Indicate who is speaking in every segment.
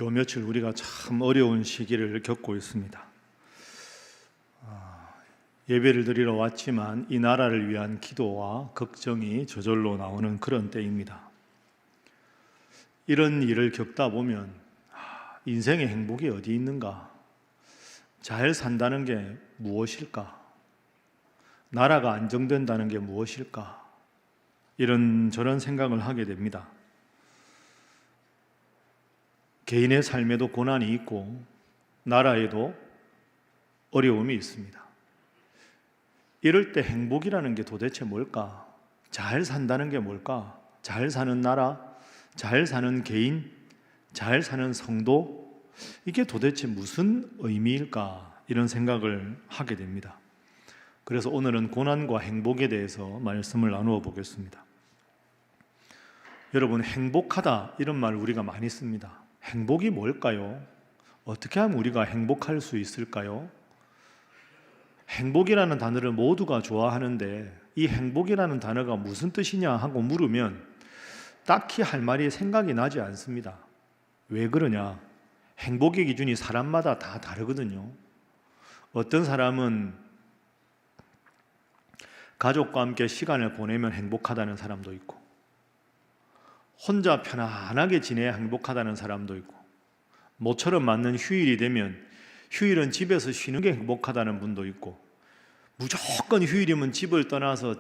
Speaker 1: 요 며칠 우리가 참 어려운 시기를 겪고 있습니다. 예배를 드리러 왔지만 이 나라를 위한 기도와 걱정이 저절로 나오는 그런 때입니다. 이런 일을 겪다 보면 인생의 행복이 어디 있는가? 잘 산다는 게 무엇일까? 나라가 안정된다는 게 무엇일까? 이런저런 생각을 하게 됩니다. 개인의 삶에도 고난이 있고 나라에도 어려움이 있습니다. 이럴 때 행복이라는 게 도대체 뭘까? 잘 산다는 게 뭘까? 잘 사는 나라, 잘 사는 개인, 잘 사는 성도, 이게 도대체 무슨 의미일까? 이런 생각을 하게 됩니다. 그래서 오늘은 고난과 행복에 대해서 말씀을 나누어 보겠습니다. 여러분, 행복하다 이런 말 우리가 많이 씁니다. 행복이 뭘까요? 어떻게 하면 우리가 행복할 수 있을까요? 행복이라는 단어를 모두가 좋아하는데 이 행복이라는 단어가 무슨 뜻이냐 하고 물으면 딱히 할 말이 생각이 나지 않습니다. 왜 그러냐? 행복의 기준이 사람마다 다 다르거든요. 어떤 사람은 가족과 함께 시간을 보내면 행복하다는 사람도 있고, 혼자 편안하게 지내야 행복하다는 사람도 있고, 모처럼 맞는 휴일이 되면 휴일은 집에서 쉬는 게 행복하다는 분도 있고, 무조건 휴일이면 집을 떠나서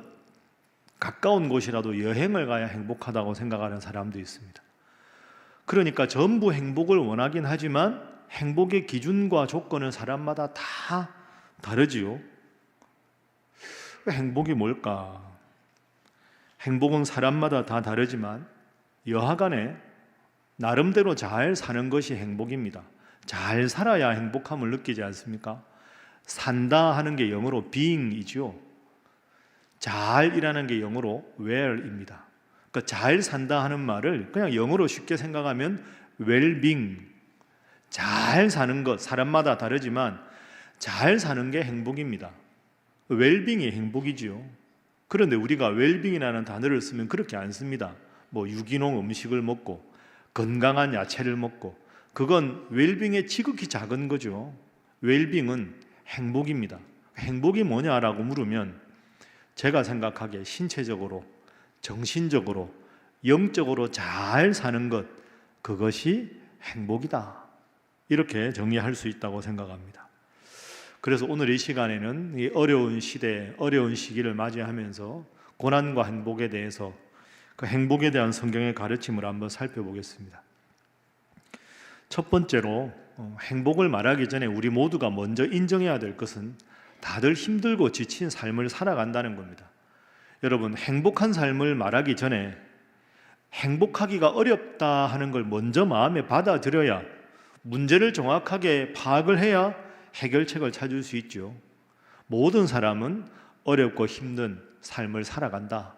Speaker 1: 가까운 곳이라도 여행을 가야 행복하다고 생각하는 사람도 있습니다. 그러니까 전부 행복을 원하긴 하지만 행복의 기준과 조건은 사람마다 다 다르지요. 행복이 뭘까? 행복은 사람마다 다 다르지만 여하간에 나름대로 잘 사는 것이 행복입니다. 잘 살아야 행복함을 느끼지 않습니까? 산다 하는 게 영어로 being이죠. 잘이라는 게 영어로 well입니다. 그러니까 잘 산다 하는 말을 그냥 영어로 쉽게 생각하면 well-being, 잘 사는 것, 사람마다 다르지만 잘 사는 게 행복입니다. well-being이 행복이지요. 그런데 우리가 well-being이라는 단어를 쓰면 그렇게 안 씁니다. 유기농 음식을 먹고 건강한 야채를 먹고, 그건 웰빙의 지극히 작은 거죠. 웰빙은 행복입니다. 행복이 뭐냐라고 물으면 제가 생각하기에 신체적으로, 정신적으로, 영적으로 잘 사는 것, 그것이 행복이다. 이렇게 정의할 수 있다고 생각합니다. 그래서 오늘 이 시간에는 이 어려운 시대, 어려운 시기를 맞이하면서 고난과 행복에 대해서, 그 행복에 대한 성경의 가르침을 한번 살펴보겠습니다. 첫 번째로 행복을 말하기 전에 우리 모두가 먼저 인정해야 될 것은 다들 힘들고 지친 삶을 살아간다는 겁니다. 여러분, 행복한 삶을 말하기 전에 행복하기가 어렵다 하는 걸 먼저 마음에 받아들여야, 문제를 정확하게 파악을 해야 해결책을 찾을 수 있죠. 모든 사람은 어렵고 힘든 삶을 살아간다.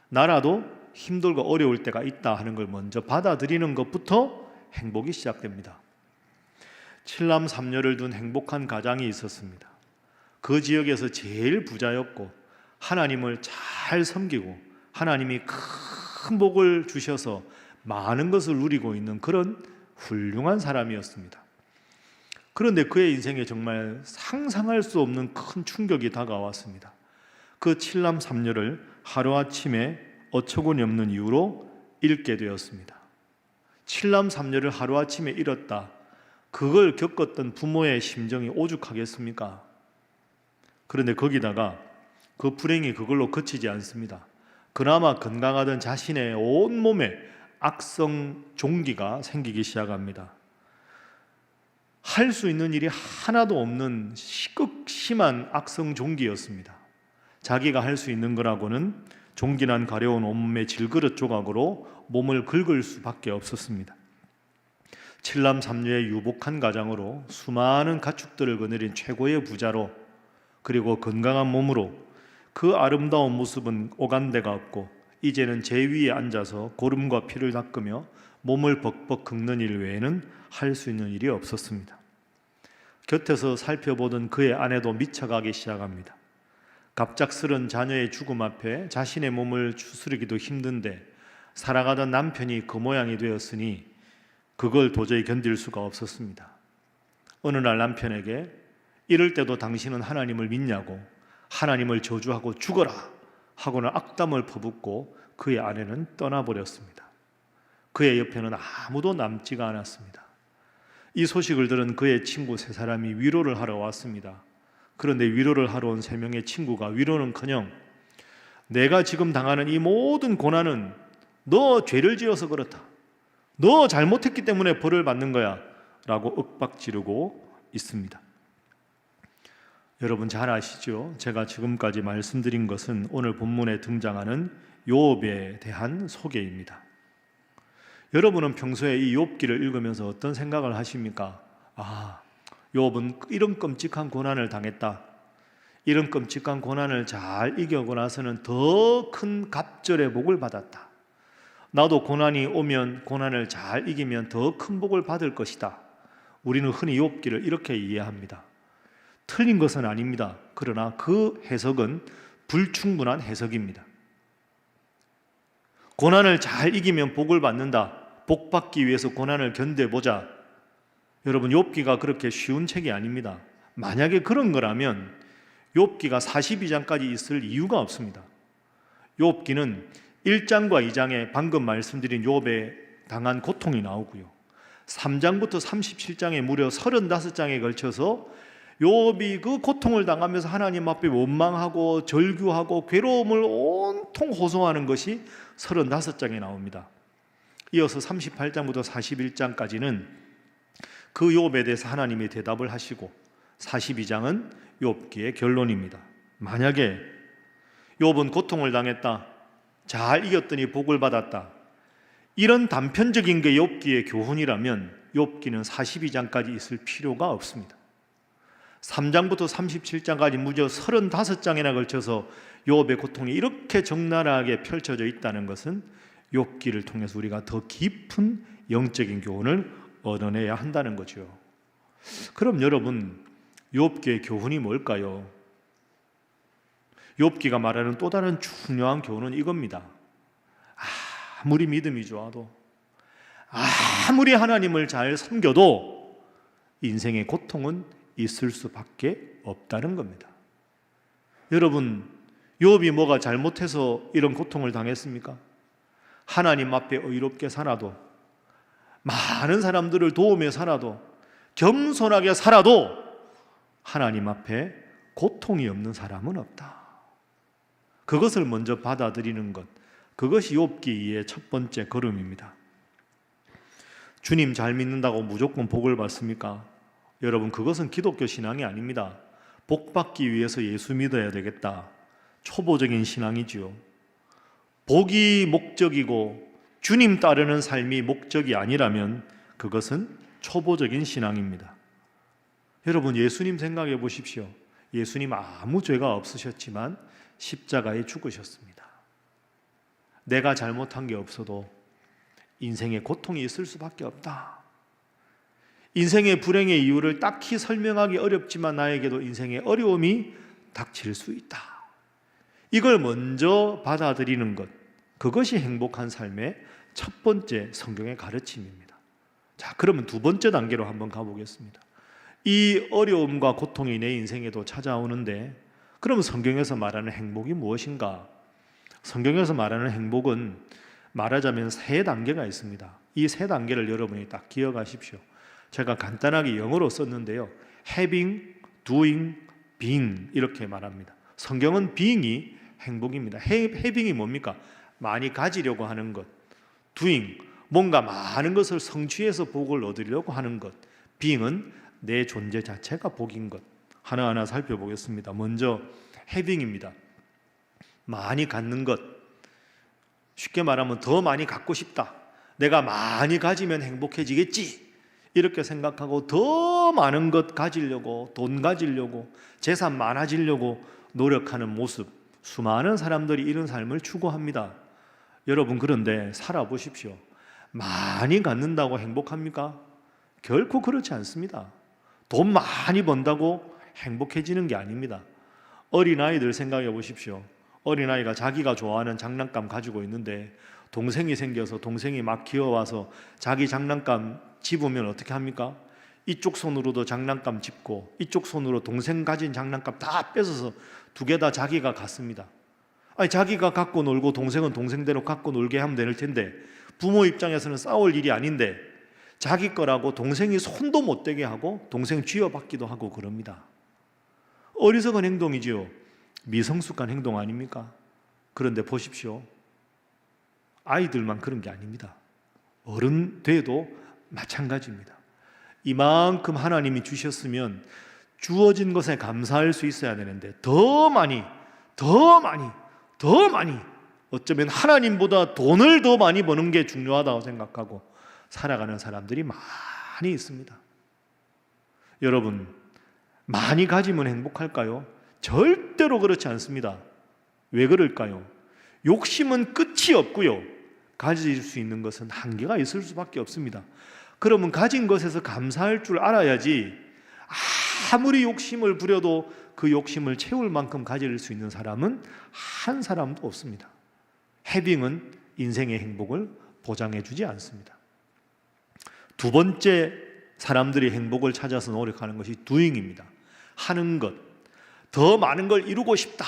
Speaker 1: 나라도 힘들고 어려울 때가 있다 하는 걸 먼저 받아들이는 것부터 행복이 시작됩니다. 7남 3녀를 둔 행복한 가장이 있었습니다. 그 지역에서 제일 부자였고 하나님을 잘 섬기고 하나님이 큰 복을 주셔서 많은 것을 누리고 있는 그런 훌륭한 사람이었습니다. 그런데 그의 인생에 정말 상상할 수 없는 큰 충격이 다가왔습니다. 그 7남 3녀를 하루아침에 어처구니 없는 이유로 잃게 되었습니다. 7남 3녀를 하루아침에 잃었다. 그걸 겪었던 부모의 심정이 오죽하겠습니까? 그런데 거기다가 그 불행이 그걸로 그치지 않습니다. 그나마 건강하던 자신의 온몸에 악성 종기가 생기기 시작합니다. 할 수 있는 일이 하나도 없는 극심한 악성 종기였습니다. 자기가 할 수 있는 거라고는 종기난 가려운 온몸의 질그릇 조각으로 몸을 긁을 수밖에 없었습니다. 7남 3녀의 유복한 가장으로 수많은 가축들을 거느린 최고의 부자로, 그리고 건강한 몸으로 그 아름다운 모습은 오간데가 없고 이제는 제 위에 앉아서 고름과 피를 닦으며 몸을 벅벅 긁는 일 외에는 할 수 있는 일이 없었습니다. 곁에서 살펴보던 그의 아내도 미쳐가기 시작합니다. 갑작스런 자녀의 죽음 앞에 자신의 몸을 추스르기도 힘든데 살아가던 남편이 그 모양이 되었으니 그걸 도저히 견딜 수가 없었습니다. 어느 날 남편에게 이럴 때도 당신은 하나님을 믿냐고, 하나님을 저주하고 죽어라 하고는 악담을 퍼붓고 그의 아내는 떠나버렸습니다. 그의 옆에는 아무도 남지가 않았습니다. 이 소식을 들은 그의 친구 세 사람이 위로를 하러 왔습니다. 그런데 위로를 하러 온 세 명의 친구가 위로는커녕 내가 지금 당하는 이 모든 고난은 너 죄를 지어서 그렇다, 너 잘못했기 때문에 벌을 받는 거야 라고 윽박지르고 있습니다. 여러분 잘 아시죠? 제가 지금까지 말씀드린 것은 오늘 본문에 등장하는 욥에 대한 소개입니다. 여러분은 평소에 이 욥기를 읽으면서 어떤 생각을 하십니까? 욥은 이런 끔찍한 고난을 당했다, 이런 끔찍한 고난을 잘 이겨고 나서는 더 큰 갑절의 복을 받았다, 나도 고난이 오면 고난을 잘 이기면 더 큰 복을 받을 것이다. 우리는 흔히 욥기를 이렇게 이해합니다. 틀린 것은 아닙니다. 그러나 그 해석은 불충분한 해석입니다. 고난을 잘 이기면 복을 받는다, 복 받기 위해서 고난을 견뎌보자. 여러분, 욥기가 그렇게 쉬운 책이 아닙니다. 만약에 그런 거라면 욥기가 42장까지 있을 이유가 없습니다. 욥기는 1장과 2장에 방금 말씀드린 욥의 당한 고통이 나오고요, 3장부터 37장에 무려 35장에 걸쳐서 욥이 그 고통을 당하면서 하나님 앞에 원망하고 절규하고 괴로움을 온통 호소하는 것이 35장에 나옵니다. 이어서 38장부터 41장까지는 그 욥에 대해서 하나님이 대답을 하시고 42장은 욥기의 결론입니다. 만약에 욥은 고통을 당했다, 잘 이겼더니 복을 받았다, 이런 단편적인 게 욥기의 교훈이라면 욥기는 42장까지 있을 필요가 없습니다. 3장부터 37장까지 무려 35장이나 걸쳐서 욥의 고통이 이렇게 적나라하게 펼쳐져 있다는 것은 욥기를 통해서 우리가 더 깊은 영적인 교훈을 얻어내야 한다는 거죠. 그럼 여러분, 욥기의 교훈이 뭘까요? 욥기가 말하는 또 다른 중요한 교훈은 이겁니다. 아무리 믿음이 좋아도, 아무리 하나님을 잘 섬겨도 인생의 고통은 있을 수밖에 없다는 겁니다. 여러분, 욥이 뭐가 잘못해서 이런 고통을 당했습니까? 하나님 앞에 의롭게 살아도, 많은 사람들을 도우며 살아도, 겸손하게 살아도 하나님 앞에 고통이 없는 사람은 없다. 그것을 먼저 받아들이는 것, 그것이 욥기의 첫 번째 걸음입니다. 주님 잘 믿는다고 무조건 복을 받습니까? 여러분, 그것은 기독교 신앙이 아닙니다. 복 받기 위해서 예수 믿어야 되겠다, 초보적인 신앙이지요. 복이 목적이고 주님 따르는 삶이 목적이 아니라면 그것은 초보적인 신앙입니다. 여러분, 예수님 생각해 보십시오. 예수님 아무 죄가 없으셨지만 십자가에 죽으셨습니다. 내가 잘못한 게 없어도 인생에 고통이 있을 수밖에 없다. 인생의 불행의 이유를 딱히 설명하기 어렵지만 나에게도 인생의 어려움이 닥칠 수 있다. 이걸 먼저 받아들이는 것, 그것이 행복한 삶의 첫 번째 성경의 가르침입니다. 자, 그러면 두 번째 단계로 한번 가보겠습니다. 이 어려움과 고통이 내 인생에도 찾아오는데, 그럼 성경에서 말하는 행복이 무엇인가? 성경에서 말하는 행복은 말하자면 세 단계가 있습니다. 이 세 단계를 여러분이 딱 기억하십시오. 제가 간단하게 영어로 썼는데요, having, doing, being 이렇게 말합니다. 성경은 being이 행복입니다. having이 뭡니까? 많이 가지려고 하는 것. doing, 뭔가 많은 것을 성취해서 복을 얻으려고 하는 것. being은 내 존재 자체가 복인 것. 하나하나 살펴보겠습니다. 먼저 having입니다. 많이 갖는 것. 쉽게 말하면 더 많이 갖고 싶다, 내가 많이 가지면 행복해지겠지, 이렇게 생각하고 더 많은 것 가지려고, 돈 가지려고, 재산 많아지려고 노력하는 모습, 수많은 사람들이 이런 삶을 추구합니다. 여러분, 그런데 살아보십시오. 많이 갖는다고 행복합니까? 결코 그렇지 않습니다. 돈 많이 번다고 행복해지는 게 아닙니다. 어린아이들 생각해 보십시오. 어린아이가 자기가 좋아하는 장난감 가지고 있는데 동생이 생겨서 동생이 막 기어와서 자기 장난감 집으면 어떻게 합니까? 이쪽 손으로도 장난감 집고 이쪽 손으로 동생 가진 장난감 다 뺏어서 두 개 다 자기가 갖습니다. 아니, 자기가 갖고 놀고 동생은 동생대로 갖고 놀게 하면 될 텐데, 부모 입장에서는 싸울 일이 아닌데 자기 거라고 동생이 손도 못 대게 하고 동생 쥐어받기도 하고 그럽니다. 어리석은 행동이지요. 미성숙한 행동 아닙니까? 그런데 보십시오. 아이들만 그런 게 아닙니다. 어른 돼도 마찬가지입니다. 이만큼 하나님이 주셨으면 주어진 것에 감사할 수 있어야 되는데 더 많이 어쩌면 하나님보다 돈을 더 많이 버는 게 중요하다고 생각하고 살아가는 사람들이 많이 있습니다. 여러분, 많이 가지면 행복할까요? 절대로 그렇지 않습니다. 왜 그럴까요? 욕심은 끝이 없고요, 가질 수 있는 것은 한계가 있을 수밖에 없습니다. 그러면 가진 것에서 감사할 줄 알아야지, 아무리 욕심을 부려도 그 욕심을 채울 만큼 가질 수 있는 사람은 한 사람도 없습니다. 해빙은 인생의 행복을 보장해 주지 않습니다. 두 번째, 사람들이 행복을 찾아서 노력하는 것이 doing입니다. 하는 것. 더 많은 걸 이루고 싶다.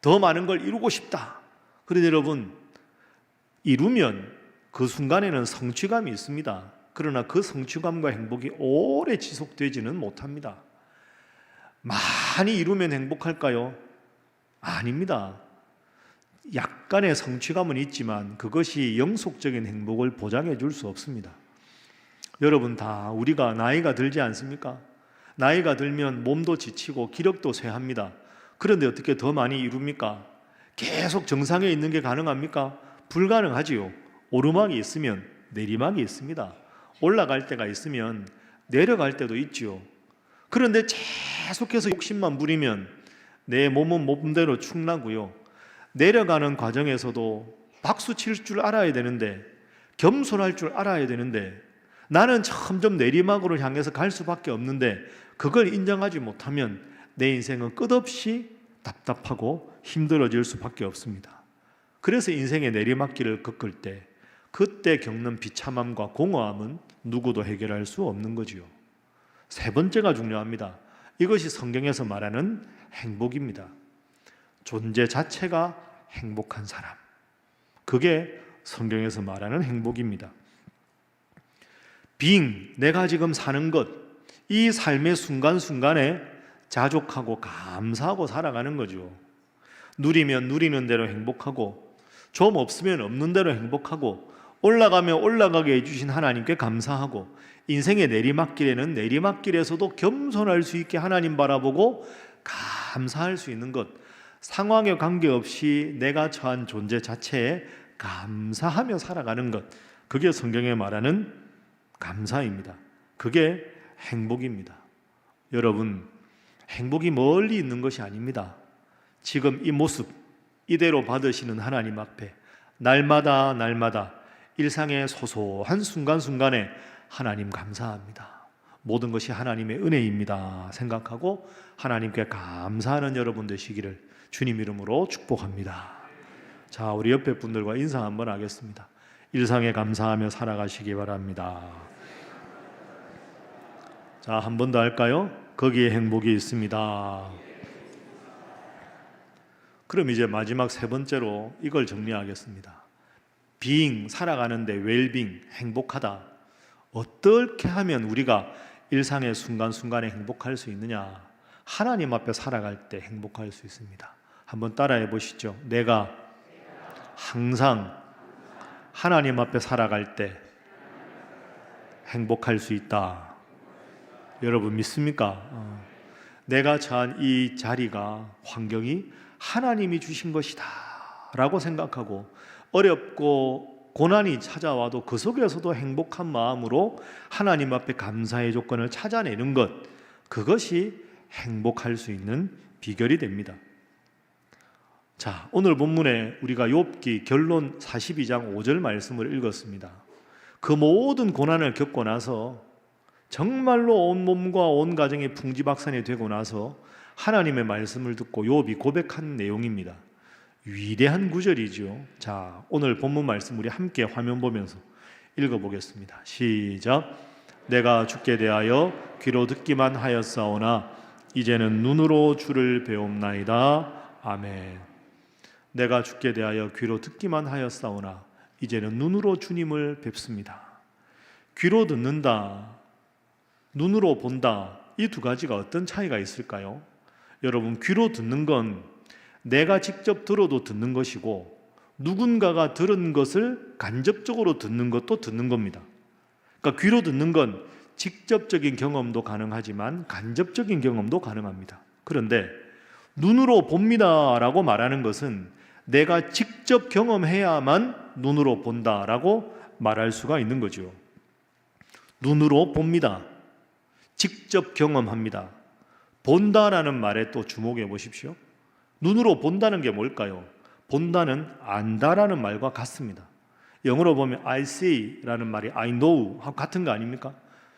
Speaker 1: 더 많은 걸 이루고 싶다. 그런데 여러분, 이루면 그 순간에는 성취감이 있습니다. 그러나 그 성취감과 행복이 오래 지속되지는 못합니다. 많이 이루면 행복할까요? 아닙니다. 약간의 성취감은 있지만 그것이 영속적인 행복을 보장해 줄 수 없습니다. 여러분, 다 우리가 나이가 들지 않습니까? 나이가 들면 몸도 지치고 기력도 쇠합니다. 그런데 어떻게 더 많이 이룹니까? 계속 정상에 있는 게 가능합니까? 불가능하지요. 오르막이 있으면 내리막이 있습니다. 올라갈 때가 있으면 내려갈 때도 있지요. 그런데 계속해서 욕심만 부리면 내 몸은 몸대로 축나고요, 내려가는 과정에서도 박수 칠 줄 알아야 되는데, 겸손할 줄 알아야 되는데, 나는 점점 내리막으로 향해서 갈 수밖에 없는데 그걸 인정하지 못하면 내 인생은 끝없이 답답하고 힘들어질 수밖에 없습니다. 그래서 인생의 내리막길을 겪을 때 그때 겪는 비참함과 공허함은 누구도 해결할 수 없는 거지요. 세 번째가 중요합니다. 이것이 성경에서 말하는 행복입니다. 존재 자체가 행복한 사람, 그게 성경에서 말하는 행복입니다. 내가 지금 사는 것, 이 삶의 순간순간에 자족하고 감사하고 살아가는 거죠. 누리면 누리는 대로 행복하고, 좀 없으면 없는 대로 행복하고, 올라가면 올라가게 해주신 하나님께 감사하고, 인생의 내리막길에는 내리막길에서도 겸손할 수 있게 하나님 바라보고 감사할 수 있는 것, 상황에 관계없이 내가 처한 존재 자체에 감사하며 살아가는 것, 그게 성경에 말하는 감사입니다. 그게 행복입니다. 여러분, 행복이 멀리 있는 것이 아닙니다. 지금 이 모습 이대로 받으시는 하나님 앞에 날마다 일상의 소소한 순간순간에 하나님 감사합니다, 모든 것이 하나님의 은혜입니다 생각하고 하나님께 감사하는 여러분 되시기를 주님 이름으로 축복합니다. 자, 우리 옆에 분들과 인사 한번 하겠습니다. 일상에 감사하며 살아가시기 바랍니다. 자, 한 번 더 할까요? 거기에 행복이 있습니다. 그럼 이제 마지막 세 번째로 이걸 정리하겠습니다. 살아가는데 웰빙, 행복하다. 어떻게 하면 우리가 일상의 순간순간에 행복할 수 있느냐? 하나님 앞에 살아갈 때 행복할 수 있습니다. 한번 따라해 보시죠. 내가 항상 하나님 앞에 살아갈 때 행복할 수 있다. 여러분 믿습니까? 내가 처한 이 자리가, 환경이 하나님이 주신 것이다 라고 생각하고, 어렵고 고난이 찾아와도 그 속에서도 행복한 마음으로 하나님 앞에 감사의 조건을 찾아내는 것, 그것이 행복할 수 있는 비결이 됩니다. 자, 오늘 본문에 우리가 욥기 결론 42장 5절 말씀을 읽었습니다. 그 모든 고난을 겪고 나서 정말로 온 몸과 온 가정이 풍지박산이 되고 나서 하나님의 말씀을 듣고 욥이 고백한 내용입니다. 위대한 구절이죠. 자, 오늘 본문 말씀 우리 함께 화면 보면서 읽어보겠습니다. 시작. 내가 주께 대하여 귀로 듣기만 하였사오나 이제는 눈으로 주를 배움나이다. 아멘. 내가 주께 대하여 귀로 듣기만 하였사오나 이제는 눈으로 주님을 뵙습니다. 귀로 듣는다, 눈으로 본다, 이 두 가지가 어떤 차이가 있을까요? 여러분, 귀로 듣는 건 내가 직접 들어도 듣는 것이고 누군가가 들은 것을 간접적으로 듣는 것도 듣는 겁니다. 그러니까 귀로 듣는 건 직접적인 경험도 가능하지만 간접적인 경험도 가능합니다. 그런데 눈으로 봅니다라고 말하는 것은 내가 직접 경험해야만 눈으로 본다라고 말할 수가 있는 거죠. 눈으로 봅니다. 직접 경험합니다. 본다라는 말에 또 주목해 보십시오. 눈으로 본다는 게 뭘까요? 본다는 안다라는 말과 같습니다. 영어로 보면 I see라는 말이 I know 하고 같은 거 아닙니까?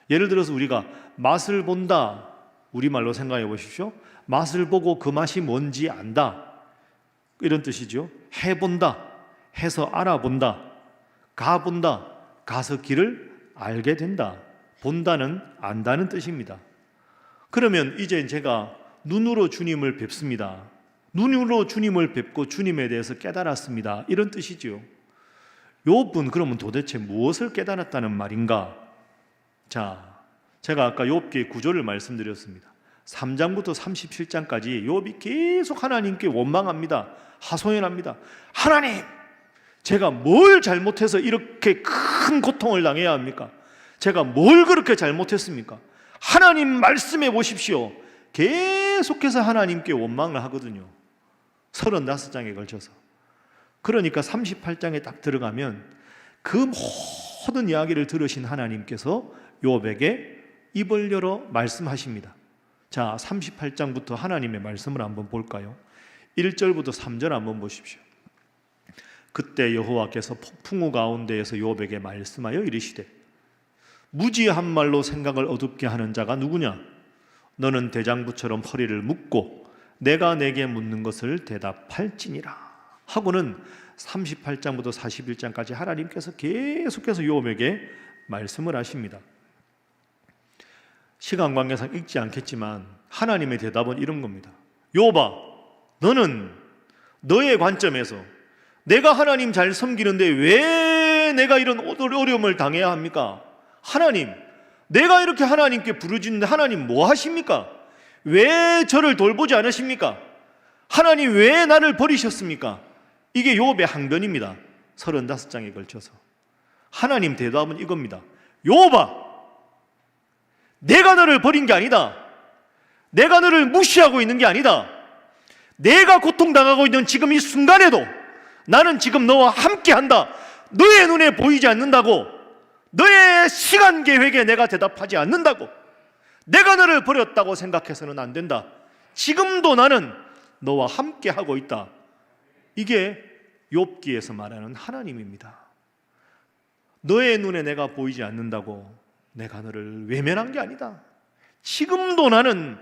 Speaker 1: 예를 들어서 우리가 맛을 본다, 우리말로 생각해 보십시오. 맛을 보고 그 맛이 뭔지 안다, 이런 뜻이죠. 해본다, 해서 알아본다, 가본다, 가서 길을 알게 된다. 본다는 안다는 뜻입니다. 그러면 이제 제가 눈으로 주님을 뵙습니다. 눈으로 주님을 뵙고 주님에 대해서 깨달았습니다. 이런 뜻이죠. 욥은 그러면 도대체 무엇을 깨달았다는 말인가? 자, 제가 아까 욥기의 구조를 말씀드렸습니다. 3장부터 37장까지 욥이 계속 하나님께 원망합니다. 하소연합니다. 하나님, 제가 뭘 잘못해서 이렇게 큰 고통을 당해야 합니까? 제가 뭘 그렇게 잘못했습니까? 하나님 말씀해 보십시오. 계속해서 하나님께 원망을 하거든요. 35장에 걸쳐서. 그러니까 38장에 딱 들어가면 그 모든 이야기를 들으신 하나님께서 욥에게 입을 열어 말씀하십니다. 자, 38장부터 하나님의 말씀을 한번 볼까요? 1절부터 3절 한번 보십시오. 그때 여호와께서 폭풍우 가운데에서 욥에게 말씀하여 이르시되 무지한 말로 생각을 어둡게 하는 자가 누구냐? 너는 대장부처럼 허리를 묶고 내가 내게 묻는 것을 대답할지니라 하고는 38장부터 41장까지 하나님께서 계속해서 욥에게 말씀을 하십니다. 시간 관계상 읽지 않겠지만 하나님의 대답은 이런 겁니다. 욥아, 너는 너의 관점에서 내가 하나님 잘 섬기는데 왜 내가 이런 어려움을 당해야 합니까? 하나님, 내가 이렇게 하나님께 부르짖는데 하나님 뭐 하십니까? 왜 저를 돌보지 않으십니까? 하나님 왜 나를 버리셨습니까? 이게 욥의 항변입니다. 35장에 걸쳐서. 하나님 대답은 이겁니다. 욥아, 내가 너를 버린 게 아니다. 내가 너를 무시하고 있는 게 아니다. 내가 고통당하고 있는 지금 이 순간에도 나는 지금 너와 함께한다. 너의 눈에 보이지 않는다고, 너의 시간 계획에 내가 대답하지 않는다고, 내가 너를 버렸다고 생각해서는 안 된다. 지금도 나는 너와 함께하고 있다. 이게 욥기에서 말하는 하나님입니다. 너의 눈에 내가 보이지 않는다고 내가 너를 외면한 게 아니다. 지금도 나는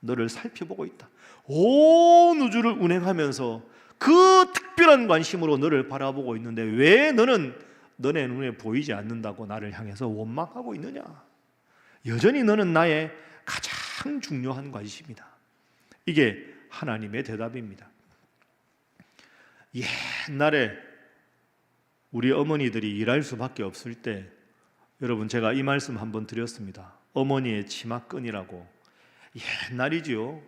Speaker 1: 너를 살펴보고 있다. 온 우주를 운행하면서 그 특별한 관심으로 너를 바라보고 있는데 왜 너는 너네 눈에 보이지 않는다고 나를 향해서 원망하고 있느냐? 여전히 너는 나의 가장 중요한 관심이다. 이게 하나님의 대답입니다. 옛날에 우리 어머니들이 일할 수밖에 없을 때, 여러분 제가 이 말씀 한번 드렸습니다. 어머니의 치마끈이라고. 옛날이죠.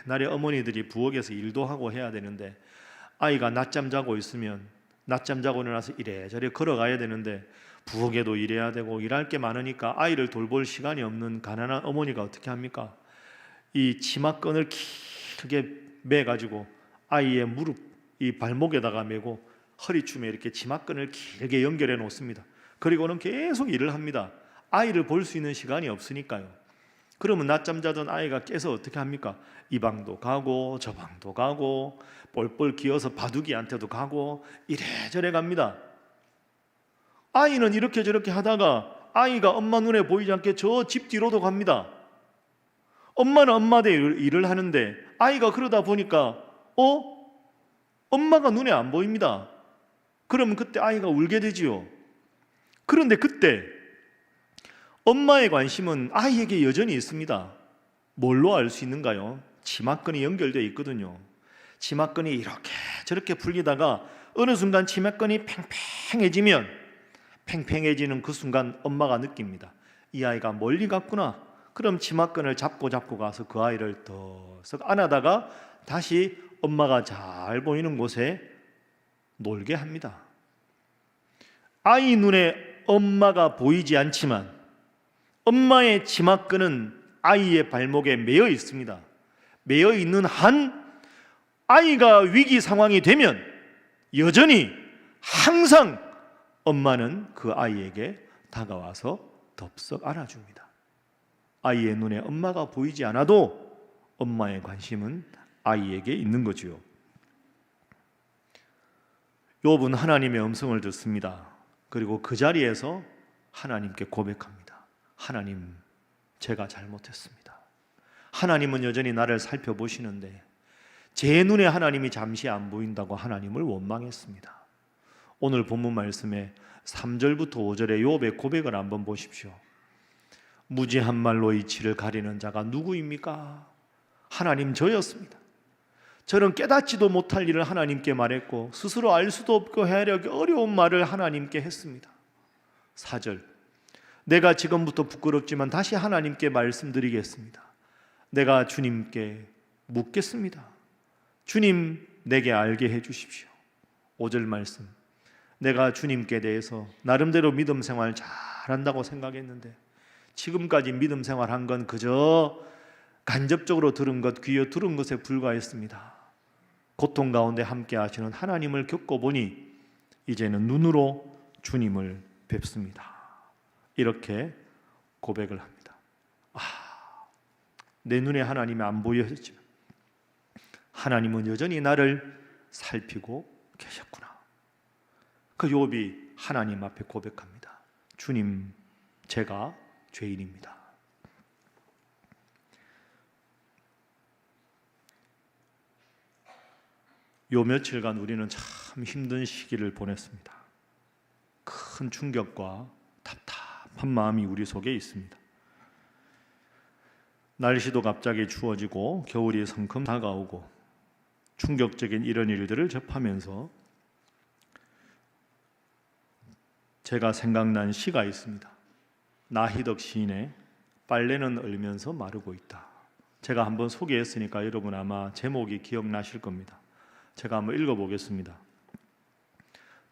Speaker 1: 옛날에 어머니들이 부엌에서 일도 하고 해야 되는데 아이가 낮잠 자고 있으면 낮잠 자고 일어나서 이래저래 걸어가야 되는데 부엌에도 일해야 되고 일할 게 많으니까 아이를 돌볼 시간이 없는 가난한 어머니가 어떻게 합니까? 이 치마끈을 길게 매가지고 아이의 무릎, 이 발목에다가 매고 허리춤에 이렇게 치마끈을 길게 연결해 놓습니다. 그리고는 계속 일을 합니다. 아이를 볼 수 있는 시간이 없으니까요. 그러면 낮잠 자던 아이가 깨서 어떻게 합니까? 이 방도 가고 저 방도 가고 뻘뻘 기어서 바둑이한테도 가고 이래저래 갑니다. 아이는 이렇게 저렇게 하다가 아이가 엄마 눈에 보이지 않게 저 집 뒤로도 갑니다. 엄마는 엄마대로 일을 하는데 아이가 그러다 보니까 엄마가 눈에 안 보입니다. 그러면 그때 아이가 울게 되지요. 그런데 그때 엄마의 관심은 아이에게 여전히 있습니다. 뭘로 알 수 있는가요? 치마끈이 연결되어 있거든요. 치마끈이 이렇게 저렇게 풀리다가 어느 순간 치마끈이 팽팽해지는 그 순간 엄마가 느낍니다. 이 아이가 멀리 갔구나. 그럼 치마끈을 잡고 가서 그 아이를 더 안아다가 다시 엄마가 잘 보이는 곳에 놀게 합니다. 아이 눈에 엄마가 보이지 않지만 엄마의 치마끈은 아이의 발목에 매여 있습니다. 매여 있는 한 아이가 위기 상황이 되면 여전히 항상 엄마는 그 아이에게 다가와서 덥석 안아줍니다. 아이의 눈에 엄마가 보이지 않아도 엄마의 관심은 아이에게 있는 거지요. 욥은 하나님의 음성을 듣습니다. 그리고 그 자리에서 하나님께 고백합니다. 하나님, 제가 잘못했습니다. 하나님은 여전히 나를 살펴보시는데 제 눈에 하나님이 잠시 안 보인다고 하나님을 원망했습니다. 오늘 본문 말씀에 3절부터 5절의 욥의 고백을 한번 보십시오. 무지한 말로 이치를 가리는 자가 누구입니까? 하나님, 저였습니다. 저는 깨닫지도 못할 일을 하나님께 말했고 스스로 알 수도 없고 헤아리기 어려운 말을 하나님께 했습니다. 4절, 내가 지금부터 부끄럽지만 다시 하나님께 말씀드리겠습니다. 내가 주님께 묻겠습니다. 주님, 내게 알게 해주십시오. 5절 말씀, 내가 주님께 대해서 나름대로 믿음 생활 잘한다고 생각했는데 지금까지 믿음 생활한 건 그저 간접적으로 들은 것, 귀에 들은 것에 불과했습니다. 고통 가운데 함께 하시는 하나님을 겪어보니 이제는 눈으로 주님을 뵙습니다. 이렇게 고백을 합니다. 내 눈에 하나님이 안 보여졌지만 하나님은 여전히 나를 살피고 계셨구나. 그 욥이 하나님 앞에 고백합니다. 주님, 제가 죄인입니다. 요 며칠간 우리는 참 힘든 시기를 보냈습니다. 큰 충격과 답답한 마음이 우리 속에 있습니다. 날씨도 갑자기 추워지고 겨울이 성큼 다가오고 충격적인 이런 일들을 접하면서 제가 생각난 시가 있습니다. 나희덕 시인의 빨래는 얼면서 마르고 있다. 제가 한번 소개했으니까 여러분 아마 제목이 기억나실 겁니다. 제가 한번 읽어보겠습니다.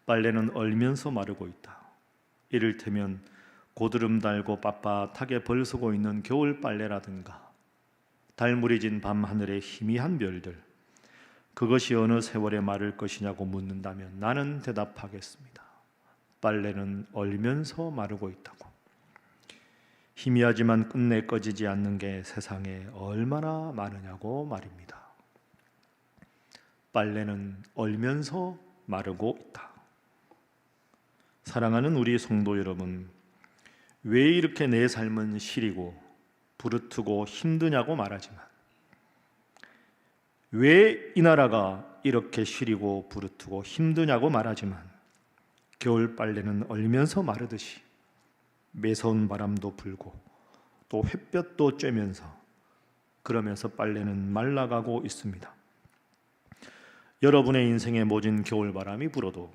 Speaker 1: 빨래는 얼면서 마르고 있다. 이를테면 고드름 달고 빳빳하게 벌쓰고 있는 겨울 빨래라든가 달무리진 밤하늘의 희미한 별들, 그것이 어느 세월에 마를 것이냐고 묻는다면 나는 대답하겠습니다. 빨래는 얼면서 마르고 있다고. 희미하지만 끝내 꺼지지 않는 게 세상에 얼마나 많으냐고 말입니다. 빨래는 얼면서 마르고 있다. 사랑하는 우리 성도 여러분, 왜 이렇게 내 삶은 시리고 부르트고 힘드냐고 말하지만, 왜 이 나라가 이렇게 시리고 부르트고 힘드냐고 말하지만 겨울 빨래는 얼면서 마르듯이 매서운 바람도 불고 또 햇볕도 쬐면서 그러면서 빨래는 말라가고 있습니다. 여러분의 인생에 모진 겨울바람이 불어도,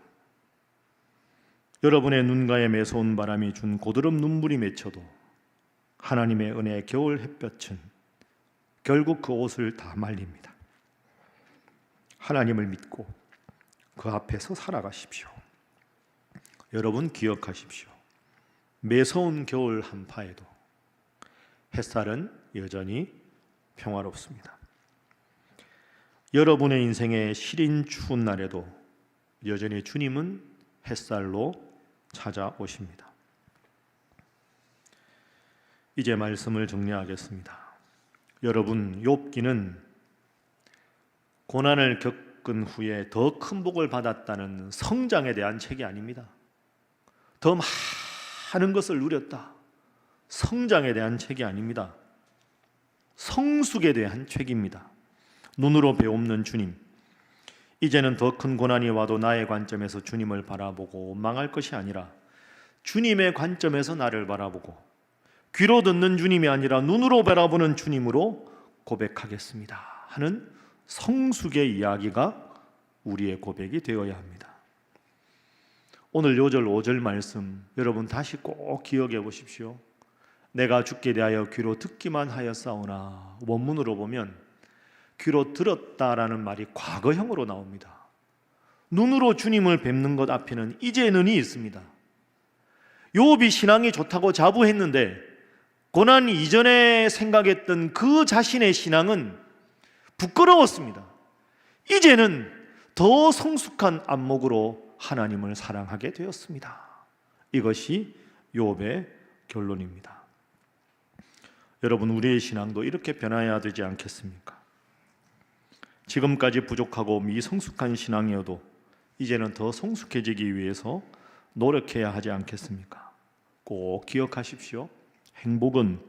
Speaker 1: 여러분의 눈가에 매서운 바람이 준 고드름 눈물이 맺혀도 하나님의 은혜의 겨울 햇볕은 결국 그 옷을 다 말립니다. 하나님을 믿고 그 앞에서 살아가십시오. 여러분 기억하십시오. 매서운 겨울 한파에도 햇살은 여전히 평화롭습니다. 여러분의 인생의 시린 추운 날에도 여전히 주님은 햇살로 찾아오십니다. 이제 말씀을 정리하겠습니다. 여러분, 욥기는 고난을 겪은 후에 더 큰 복을 받았다는 성장에 대한 책이 아닙니다. 더 많은 것을 누렸다, 성장에 대한 책이 아닙니다. 성숙에 대한 책입니다. 눈으로 배움는 주님, 이제는 더 큰 고난이 와도 나의 관점에서 주님을 바라보고 원망할 것이 아니라 주님의 관점에서 나를 바라보고 귀로 듣는 주님이 아니라 눈으로 바라보는 주님으로 고백하겠습니다 하는 성숙의 이야기가 우리의 고백이 되어야 합니다. 오늘 요절 5절 말씀 여러분 다시 꼭 기억해 보십시오. 내가 주께 대하여 귀로 듣기만 하였사오나, 원문으로 보면 귀로 들었다라는 말이 과거형으로 나옵니다. 눈으로 주님을 뵙는 것 앞에는 이제는이 있습니다. 욥이 신앙이 좋다고 자부했는데 고난 이전에 생각했던 그 자신의 신앙은 부끄러웠습니다. 이제는 더 성숙한 안목으로 하나님을 사랑하게 되었습니다. 이것이 욥의 결론입니다. 여러분, 우리의 신앙도 이렇게 변화해야 되지 않겠습니까? 지금까지 부족하고 미성숙한 신앙이어도 이제는 더 성숙해지기 위해서 노력해야 하지 않겠습니까? 꼭 기억하십시오. 행복은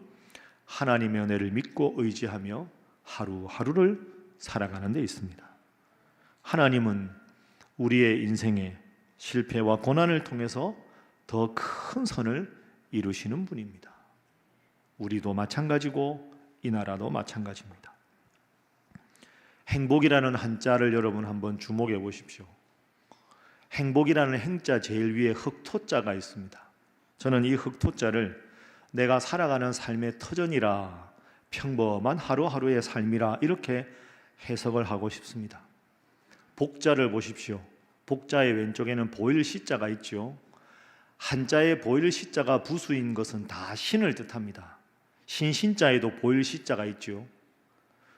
Speaker 1: 하나님의 은혜를 믿고 의지하며 하루하루를 살아가는 데 있습니다. 하나님은 우리의 인생에 실패와 고난을 통해서 더 큰 선을 이루시는 분입니다. 우리도 마찬가지고 이 나라도 마찬가지입니다. 행복이라는 한자를 여러분 한번 주목해 보십시오. 행복이라는 행자 제일 위에 흑토자가 있습니다. 저는 이 흑토자를 내가 살아가는 삶의 터전이라, 평범한 하루하루의 삶이라 이렇게 해석을 하고 싶습니다. 복자를 보십시오. 복자의 왼쪽에는 보일 시자가 있죠. 한자의 보일 시자가 부수인 것은 다 신을 뜻합니다. 신신자에도 보일 시자가 있죠.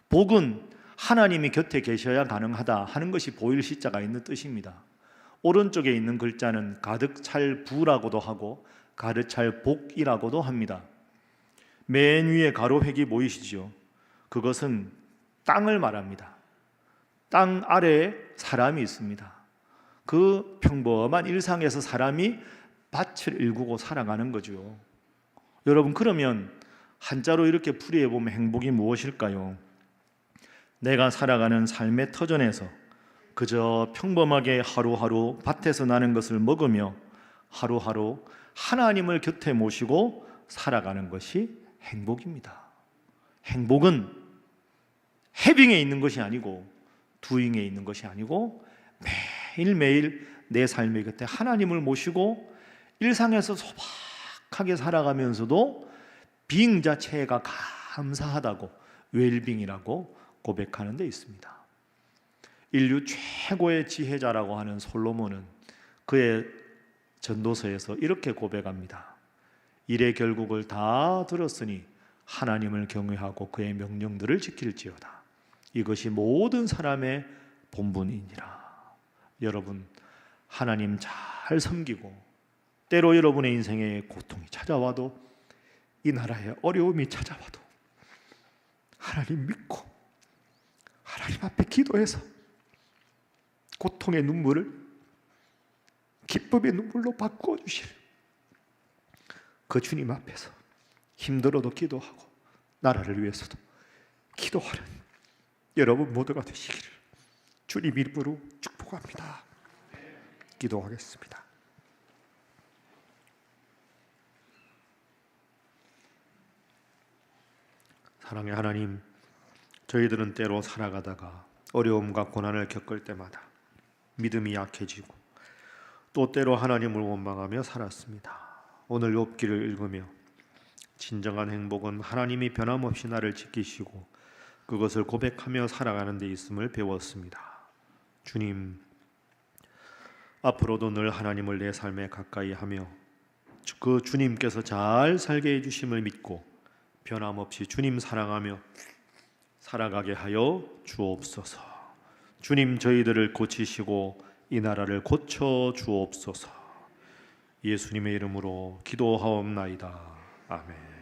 Speaker 1: 복은 하나님이 곁에 계셔야 가능하다 하는 것이 보일 시자가 있는 뜻입니다. 오른쪽에 있는 글자는 가득 찰 부라고도 하고 가득 찰 복이라고도 합니다. 맨 위에 가로획이 보이시죠? 그것은 땅을 말합니다. 땅 아래에 사람이 있습니다. 그 평범한 일상에서 사람이 밭을 일구고 살아가는 거죠. 여러분, 그러면 한자로 이렇게 풀이해 보면 행복이 무엇일까요? 내가 살아가는 삶의 터전에서 그저 평범하게 하루하루 밭에서 나는 것을 먹으며 하루하루 하나님을 곁에 모시고 살아가는 것이 행복입니다. 행복은 해빙에 있는 것이 아니고 두잉에 있는 것이 아니고 매일매일 내 삶의 곁에 하나님을 모시고 일상에서 소박하게 살아가면서도 빙 자체가 감사하다고 웰빙이라고 고백하는 데 있습니다. 인류 최고의 지혜자라고 하는 솔로몬은 그의 전도서에서 이렇게 고백합니다. 일의 결국을 다 들었으니 하나님을 경외하고 그의 명령들을 지킬지어다. 이것이 모든 사람의 본분이니라. 여러분, 하나님 잘 섬기고 때로 여러분의 인생에 고통이 찾아와도 이 나라에 어려움이 찾아와도 하나님 믿고 하나님 앞에 기도해서 고통의 눈물을 기쁨의 눈물로 바꾸어 주실 그 주님 앞에서 힘들어도 기도하고 나라를 위해서도 기도하는 여러분 모두가 되시기를 주님 이름으로 축복합니다. 기도하겠습니다. 사랑의 하나님, 저희들은 때로 살아가다가 어려움과 고난을 겪을 때마다 믿음이 약해지고 또 때로 하나님을 원망하며 살았습니다. 오늘 욥기를 읽으며 진정한 행복은 하나님이 변함없이 나를 지키시고 그것을 고백하며 살아가는 데 있음을 배웠습니다. 주님, 앞으로도 늘 하나님을 내 삶에 가까이 하며 그 주님께서 잘 살게 해주심을 믿고 변함없이 주님 사랑하며 살아가게 하여 주옵소서. 주님, 저희들을 고치시고 이 나라를 고쳐 주옵소서. 예수님의 이름으로 기도하옵나이다. 아멘.